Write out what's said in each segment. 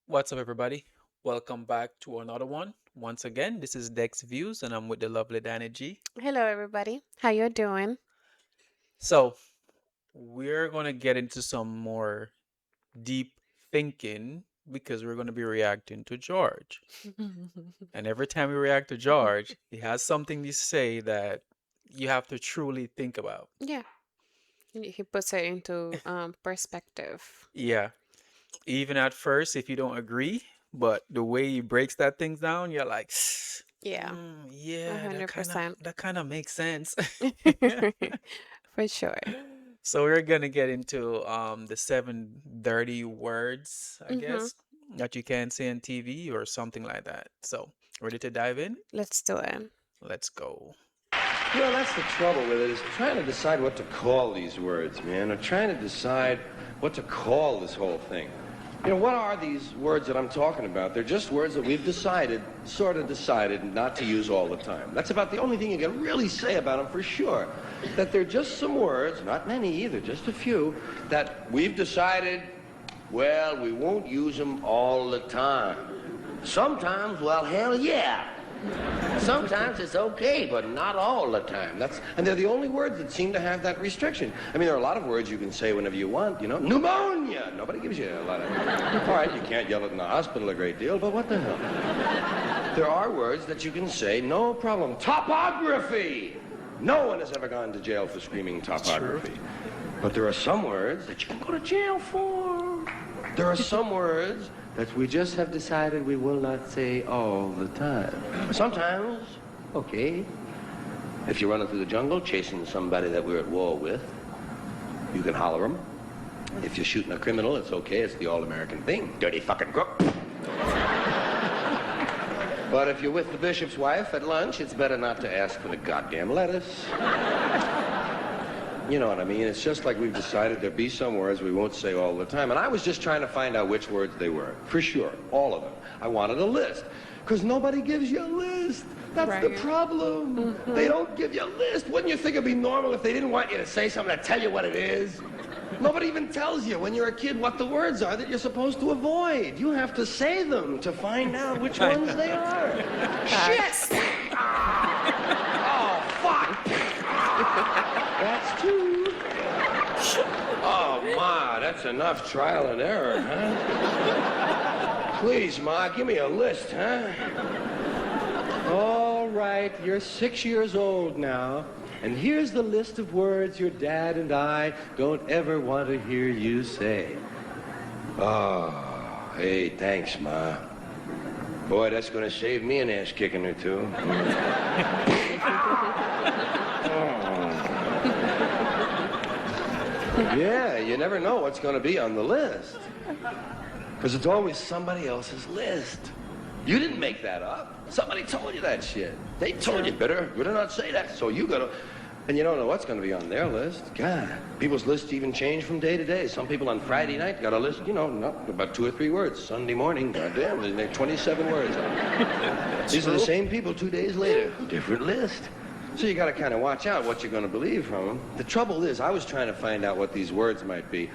What's up, everybody? Welcome back to another one. Once again, this is Dex Views, and I'm with the lovely Danny G. Hello, everybody. How you doing? So, we're going to get into some more deep thinking because we're going to be reacting to George. And every time we react to George, he has something to say that you have to truly think about. Yeah, he puts it into perspective. Yeah, even at first, if you don't agree, but the way he breaks that things down, you're like, Yeah, a yeah, that hundred kind of percent, that kind of makes sense. for sure. So we're gonna get into the seven dirty words, I Mm-hmm. guess, that you can't say on TV or something like that. So ready to dive in? Let's do it. Let's go. That's the trouble with it, is trying to decide what to call these words, man, or trying to decide what to call this whole thing. What are these words that I'm talking about? They're just words that we've decided, sort of decided, not to use all the time. That's about the only thing you can really say about them for sure. That they're just some words, not many either, just a few, that we've decided, well, we won't use them all the time. Sometimes, well, hell yeah. Sometimes it's okay, but not all the time. And they're the only words that seem to have that restriction. I mean, there are a lot of words you can say whenever you want, Pneumonia! Nobody gives you a lot of... All right, you can't yell it in the hospital a great deal, but what the hell? There are words that you can say, no problem. Topography! No one has ever gone to jail for screaming topography. But there are some words that you can go to jail for. There are some words that we just have decided we will not say all the time. Sometimes, okay. If you're running through the jungle chasing somebody that we're at war with, you can holler them. If you're shooting a criminal, it's okay. It's the all-American thing. Dirty fucking crook. But if you're with the bishop's wife at lunch, it's better not to ask for the goddamn lettuce. You know what I mean? It's just like we've decided there'll be some words we won't say all the time. And I was just trying to find out which words they were. For sure. All of them. I wanted a list. Because nobody gives you a list. That's the Right. problem. Mm-hmm. They don't give you a list. Wouldn't you think it'd be normal if they didn't want you to say something to tell you what it is? Nobody even tells you when you're a kid what the words are that you're supposed to avoid. You have to say them to find out which ones they are. Facts. Shit! Oh, fuck! That's two. Oh, Ma, that's enough trial and error, huh? Please, Ma, give me a list, huh? All right, you're 6 years old now, and here's the list of words your dad and I don't ever want to hear you say. Oh, hey, thanks, Ma. Boy, that's going to save me an ass kicking or two. Yeah, you never know what's going to be on the list. Because it's always somebody else's list. You didn't make that up. Somebody told you that shit. They told you better not say that. So you got to... And you don't know what's going to be on their list. God, people's lists even change from day to day. Some people on Friday night got a list, about 2 or 3 words. Sunday morning, goddamn, there's 27 words. These are the same people 2 days later. Different list. So you got to kind of watch out what you're going to believe from them. The trouble is, I was trying to find out what these words might be.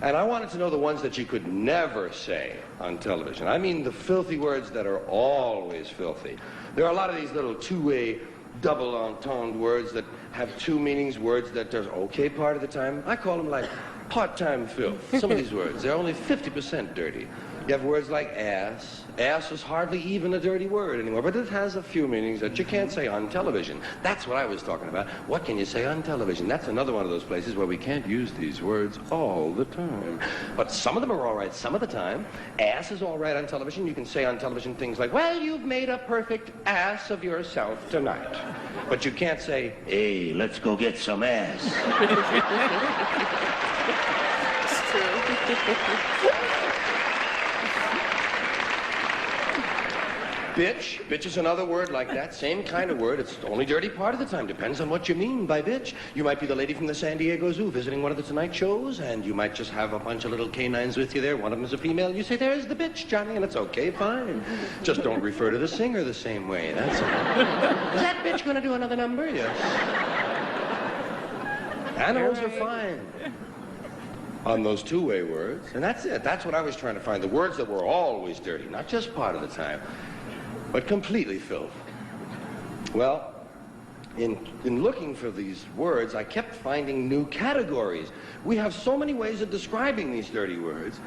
And I wanted to know the ones that you could never say on television. I mean the filthy words that are always filthy. There are a lot of these little two-way, double entendre words that have two meanings, words that are okay part of the time. I call them like part-time filth. Some of these words, they're only 50% dirty. You have words like ass. Ass is hardly even a dirty word anymore, but it has a few meanings that you can't say on television. That's what I was talking about. What can you say on television? That's another one of those places where we can't use these words all the time. But some of them are all right some of the time. Ass is all right on television. You can say on television things like, well, you've made a perfect ass of yourself tonight. But you can't say, hey, let's go get some ass. It's true. Bitch. Bitch is another word like that. Same kind of word. It's only dirty part of the time. Depends on what you mean by bitch. You might be the lady from the San Diego Zoo visiting one of the Tonight shows, and you might just have a bunch of little canines with you there. One of them is a female. You say, there's the bitch, Johnny, and it's okay, fine. Just don't refer to the singer the same way. That's all. Is that bitch going to do another number? Yes. Animals are fine. on those two-way words. And that's it. That's what I was trying to find. The words that were always dirty, not just part of the time, but completely filth. Well, in looking for these words, I kept finding new categories. We have so many ways of describing these dirty words.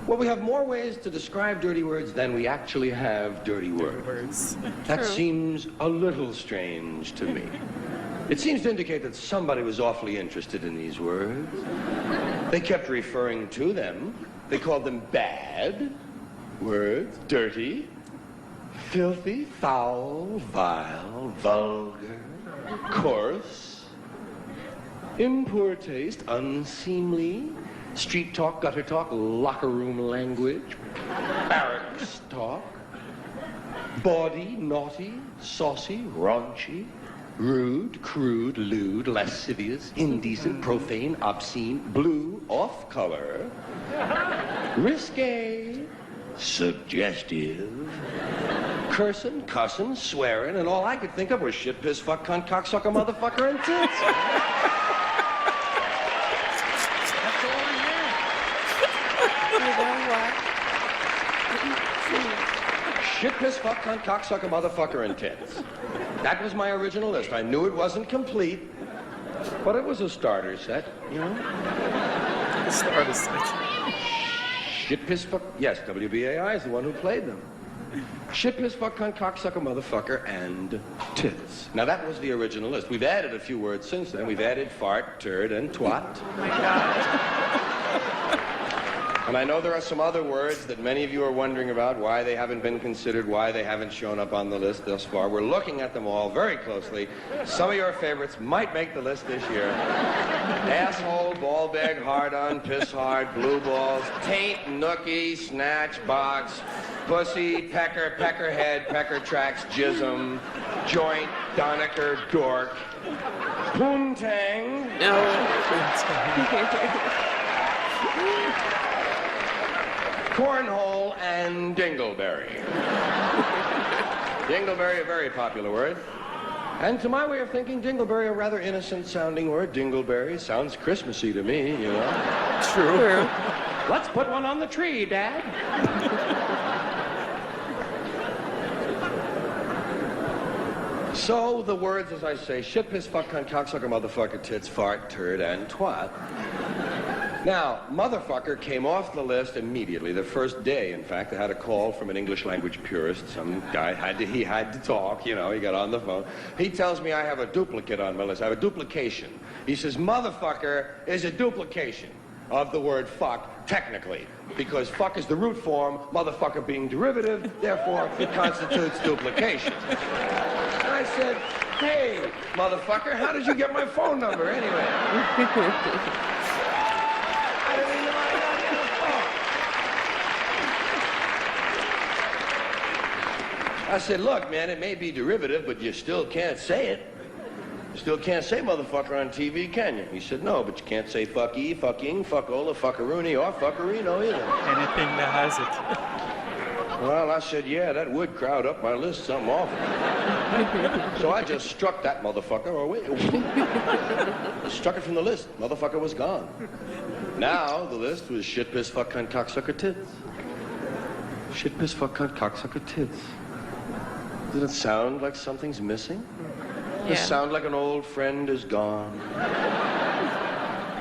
Well, we have more ways to describe dirty words than we actually have dirty words. That seems a little strange to me. It seems to indicate that somebody was awfully interested in these words. They kept referring to them. They called them bad words, dirty, filthy, foul, vile, vulgar, coarse, in poor taste, unseemly, street talk, gutter talk, locker room language, barracks talk, bawdy, naughty, saucy, raunchy, rude, crude, lewd, lascivious, indecent, profane, obscene, blue, off-color, risque, suggestive, cursing, cussing, swearing, and all I could think of was shit, piss, fuck, cunt, cocksucker, motherfucker, and tits. That's all I had. Shit, piss, fuck, cunt, cocksucker, motherfucker, and tits. That was my original list. I knew it wasn't complete, but it was a starter set, you know? A starter set. Shit, piss, fuck, yes, WBAI is the one who played them. Shit, piss, fuck, cunt, cocksucker, motherfucker, and tits. Now, that was the original list. We've added a few words since then. We've added fart, turd, and twat. Oh my God. And I know there are some other words that many of you are wondering about, why they haven't been considered, why they haven't shown up on the list thus far. We're looking at them all very closely. Some of your favorites might make the list this year. Asshole, ball bag, hard-on, piss hard, blue balls, taint, nookie, snatch, box, pussy, pecker, peckerhead, pecker tracks, jism, joint, donaker, dork, poontang. Cornhole and dingleberry. Dingleberry, a very popular word. And to my way of thinking, dingleberry, a rather innocent-sounding word. Dingleberry sounds Christmassy to me, you know. True. Let's put one on the tree, Dad. So the words, as I say, shit, piss, fuck, cunt, cocksucker, motherfucker, tits, fart, turd, and twat. Now, motherfucker came off the list immediately, the first day, in fact. I had a call from an English language purist. Some guy had to talk, you know, he got on the phone. He tells me I have a duplicate on my list. I have a duplication. He says, motherfucker is a duplication of the word fuck, technically, because fuck is the root form, motherfucker being derivative, therefore it constitutes duplication. And I said, hey, motherfucker, how did you get my phone number anyway? I didn't even know I got your phone. I said, look, man, it may be derivative, but you still can't say it. You still can't say motherfucker on TV, can you? He said, no, but you can't say fucky, fucking, fuckola, fuckaroony, or fuckerino either. Anything that has it. Well, I said, yeah, that would crowd up my list something awful. So I just struck that motherfucker away. Struck it from the list. Motherfucker was gone. Now the list was shit, piss, fuck, cunt, cocksucker, tits. Shit, piss, fuck, cunt, cocksucker, tits. Doesn't it sound like something's missing? Does it sound like an old friend is gone?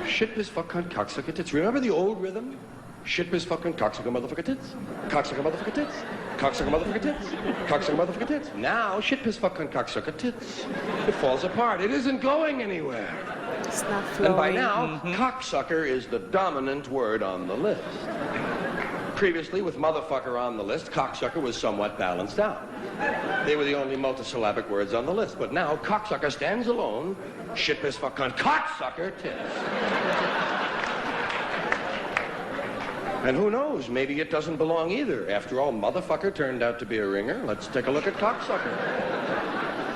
Shit, piss, fuck, cunt, cocksucker, tits. Remember the old rhythm? Shit, piss, fuck, cunt, cocksucker, motherfucker, tits. Cocksucker, motherfucker, tits. Cocksucker, motherfucker, tits. Cocksucker, motherfucker, tits. Now, shit, piss, fuck, cunt, cocksucker, tits. It falls apart. It isn't going anywhere. It's not flowing. And by now, cocksucker is the dominant word on the list. Previously, with motherfucker on the list, cocksucker was somewhat balanced out. They were the only multisyllabic words on the list. But now, cocksucker stands alone. Shit, piss, fuck, cunt, cocksucker, tits. And who knows, maybe it doesn't belong either. After all, motherfucker turned out to be a ringer. Let's take a look at cocksucker.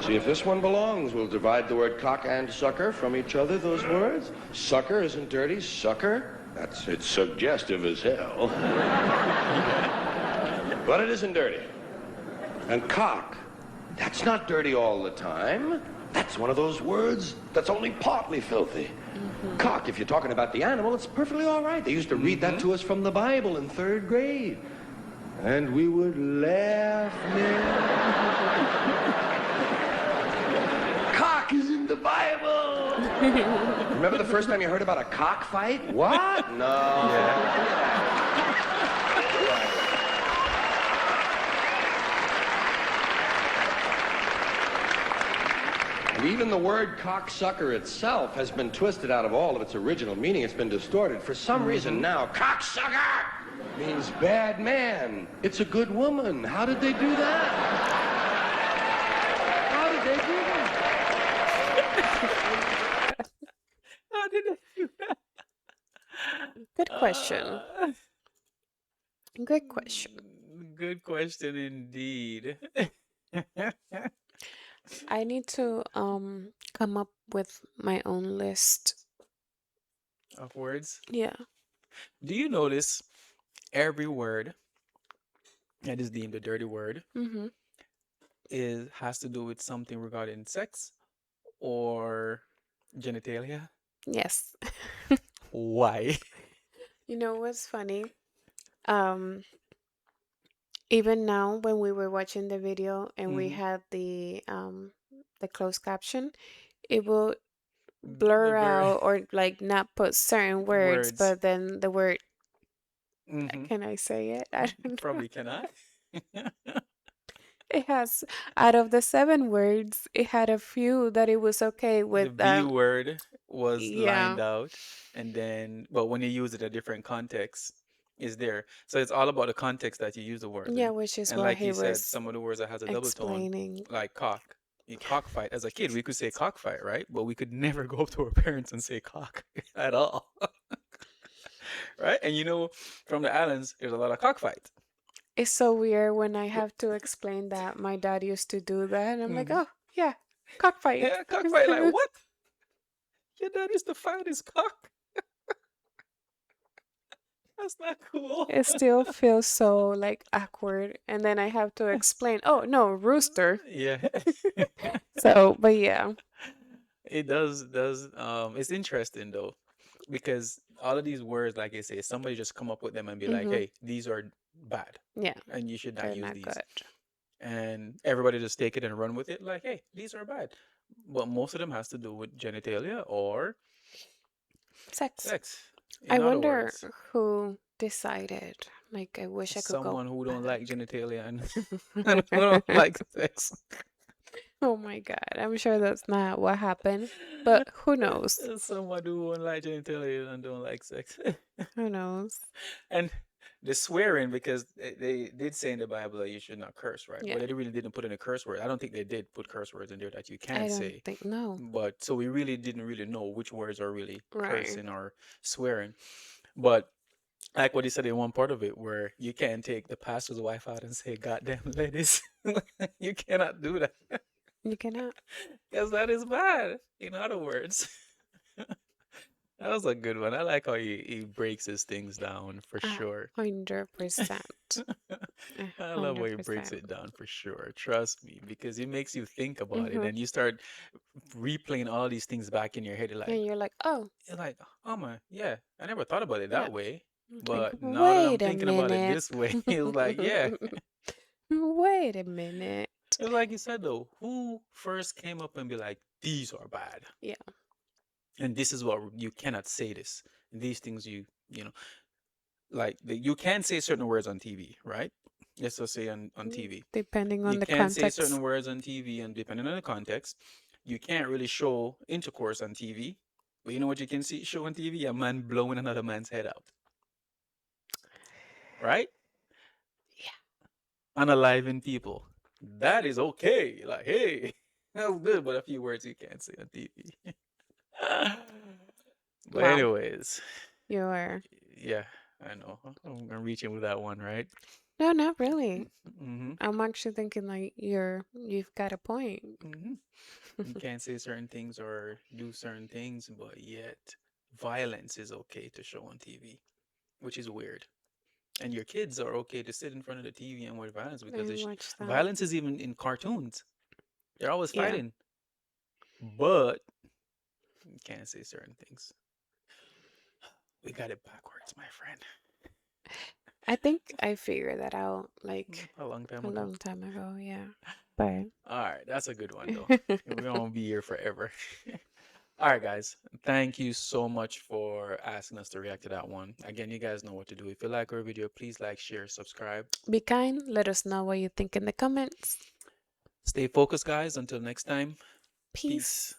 See if this one belongs. We'll divide the word cock and sucker from each other, those words. Sucker isn't dirty. Sucker, it's suggestive as hell. But it isn't dirty. And cock, that's not dirty all the time. That's one of those words that's only partly filthy. Cock, if you're talking about the animal, it's perfectly all right. They used to read that to us from the Bible in 3rd grade. And we would laugh, man. Cock is in the Bible. Remember the first time you heard about a cockfight? What? No. Yeah. And even the word cocksucker itself has been twisted out of all of its original meaning. It's been distorted. For some reason now, cocksucker means bad man. It's a good woman. How did they do that? How did they do that? How did I do that? Good question. Good question. Good question indeed. I need to come up with my own list. Of words. Yeah. Do you notice every word that is deemed a dirty word Mm-hmm. has to do with something regarding sex or genitalia? Yes. Why? You know what's funny? Um, Even now when we were watching the video and we Mm-hmm. had the closed caption, it will blur Very out or like not put certain words, words. but then the word, Mm-hmm. can I say it? I don't know. Probably cannot. It has, out of the 7 words, it had a few that it was okay The with. B word was Yeah, lined out, and then, but when you use it in a different context, is there. So it's all about the context that you use the words yeah, in. which is And what like he you said, was some of the words that has a double tone, explaining. like cock. In cockfight, as a kid, we could say cockfight, right? But we could never go up to our parents and say cock at all, right? And you know, from the islands, there's a lot of cockfights. It's so weird when I have to explain that my dad used to do that, and I'm like, Hmm. oh yeah, cockfight. Yeah, cockfight. Like what? Your dad used to fight his cock. That's not cool. It still feels so like awkward, and then I have to explain, oh no, rooster. Yeah. So, but yeah. It does it's interesting though, because all of these words, like I say, somebody just come up with them and be like, Mm-hmm. hey, these are bad Yeah, and you should not they're use not these. good. And everybody just take it and run with it, like, hey, these are bad. But most of them has to do with genitalia or Sex. sex. I In other wonder words, who decided. Like, I wish I could go someone who don't like back. genitalia and who don't like sex. Oh my God, I'm sure that's not what happened, but who knows? Someone who don't like genitalia and don't like sex. Who knows? And the swearing, because they did say in the Bible that you should not curse, right? Yeah, But they really didn't put in a curse word. I don't think they did put curse words in there that you I can don't say. think, no. But so we really didn't really know which words are really Right. cursing or swearing. But like what he said in one part of it, where you can't take the pastor's wife out and say, "Goddamn ladies," you cannot do that You cannot. because that is bad. In other words. That was a good one. I like how he breaks his things down for A sure. 100%. I love how he breaks 100%. it down for sure. Trust me, because it makes you think about it Mm-hmm. and you start replaying all these things back in your head. And you're like, oh, You're like, oh my, yeah, I never thought about it yeah. that way. Like, But now that I'm wait a thinking about it minute. this way, it's like, yeah. Wait a minute. It's like you said though, who first came up and be like, these are bad. Yeah. And this is what you cannot say this. These things you know, like you can say certain words on TV, right? Let's just say on TV. Depending on You the can't say context. certain words on TV, and depending on the context, you can't really show intercourse on TV. But you know what you can see show on TV? A man blowing another man's head out, right? Yeah. Unaliving people. That is okay. Like, hey, that's good, but a few words you can't say on TV. But Wow. anyways, You're. yeah, I know. I'm reaching with that one, right? No, not really. Mm-hmm. I'm actually thinking like you've got a point. Mm-hmm. You can't say certain things or do certain things, but yet violence is okay to show on TV, which is weird. And your kids are okay to sit in front of the TV and watch violence because And watch that. violence is even in cartoons. They're always Yeah. fighting. but you can't say certain things. We got it backwards, my friend. I think I figured that out like A long time a ago. long time ago, yeah. But All right, that's a good one though. We won't be here forever. All right, guys. Thank you so much for asking us to react to that one. Again, you guys know what to do. If you like our video, please like, share, subscribe. be kind. Let us know what you think in the comments. Stay focused, guys. Until next time, Peace. peace.